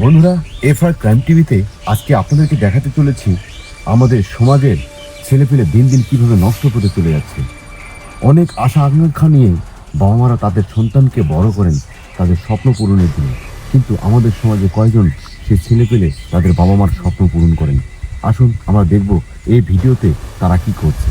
বন্ধুরা, FR crime টিভিতে আজকে আপনাদেরকে দেখাতে চলেছি আমাদের সমাজের ছেলেপেলে দিন দিন কিভাবে নষ্ট হতে চলে যাচ্ছে। অনেক আশা আকাঙ্ক্ষা নিয়ে বাবা মারা তাদের সন্তানকে বড় করেন তাদের স্বপ্ন পূরণের জন্য, কিন্তু আমাদের সমাজে কয়জন সেই ছেলেপেলে তাদের বাবা মার স্বপ্ন পূরণ করেন? আসুন আমরা দেখব এই ভিডিওতে তারা কি করছে।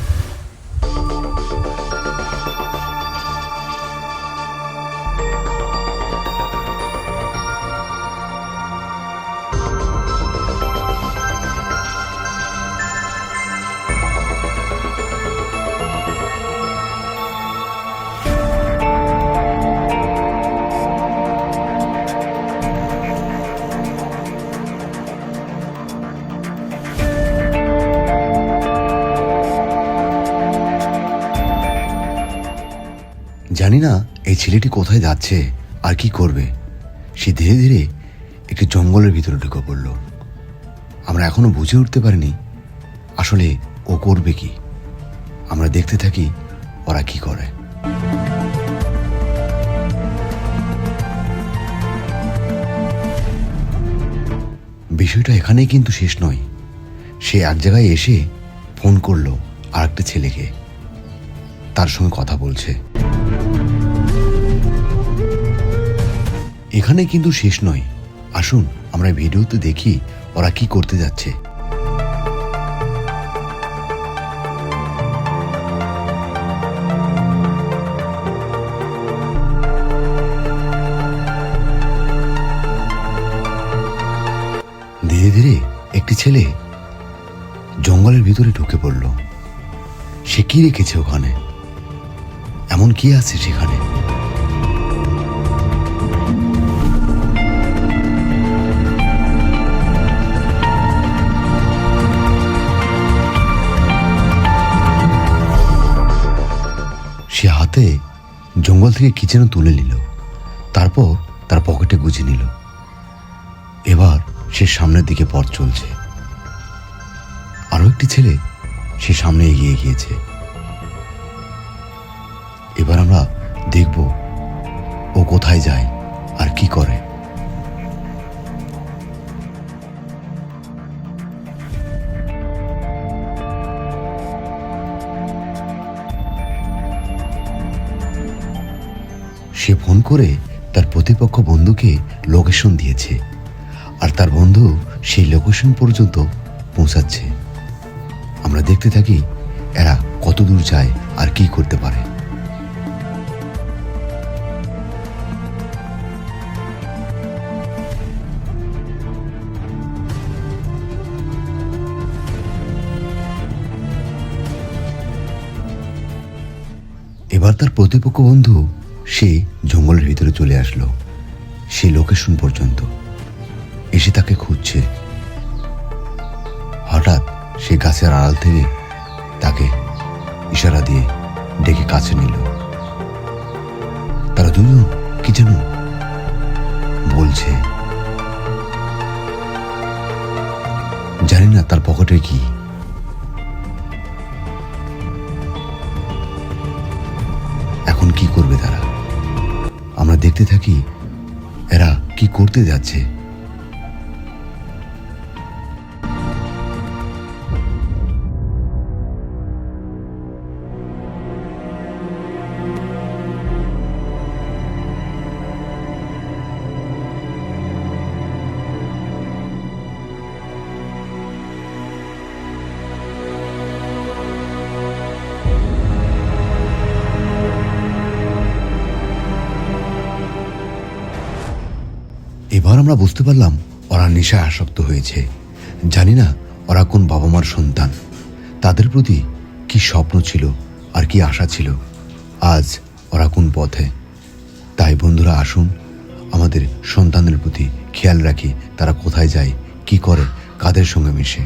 জানি না এই ছেলেটি কোথায় যাচ্ছে আর কি করবে। সে ধীরে ধীরে একটি জঙ্গলের ভিতরে ঢুকে পড়ল। আমরা এখনো বুঝে উঠতে পারিনি আসলে ও করবে কি। আমরা দেখতে থাকি ওরা কি করে। বিষয়টা এখানেই কিন্তু শেষ নয়। সে এক জায়গায় এসে ফোন করলো আর একটা ছেলেকে, তার সঙ্গে কথা বলছে। এখানে কিন্তু শেষ নয়। আসুন আমরা ভিডিওতে দেখি ওরা কি করতে যাচ্ছে। ধীরে ধীরে একটি ছেলে জঙ্গলের ভিতরে ঢুকে পড়ল। সে কি রেখেছে ওখানে? এমন কি আছে সেখানে? সে হাতে জঙ্গল থেকে কি যেন তুলে নিল, তারপর তার পকেটে গুজে নিল। এবার সে সামনের দিকে পথ চলছে। আরো একটি ছেলে সে সামনে এগিয়ে গিয়েছে। এবার আমরা দেখব ও কোথায় যায় আর কি করে। সে ফোন করে তার প্রতিপক্ষ বন্ধুকে লোকেশন দিয়েছে, আর তার বন্ধু সেই লোকেশন পর্যন্ত পৌঁছাচ্ছে। আমরা দেখতে থাকি এরা কত দূর যায় আর কি করতে পারে। এবার তার প্রতিপক্ষ বন্ধু সে জঙ্গলের ভিতরে চলে আসলো, সে লোকেশন পর্যন্ত এসে তাকে খুঁজছে। হঠাৎ সে গাছের আড়াল থেকে তাকে ইশারা দিয়ে ডেকে কাছে নিল। তারা দুজন কি যেন বলছে, জানি না তার পকেটে কি। এখন কি করবে তারা? আমরা দেখতে থাকি এরা কি করতে যাচ্ছে। এবার আমরা বুঝতে পারলাম ওরা নেশায় আসক্ত হয়েছে। জানি না ওরা কোন বাবা মার সন্তান, তাদের প্রতি কি স্বপ্ন ছিল আর কি আশা ছিল, আজ ওরা কোন পথে। তাই বন্ধুরা, আসুন আমাদের সন্তানদের প্রতি খেয়াল রাখি, তারা কোথায় যায়, কি করে, কাদের সঙ্গে মেশে।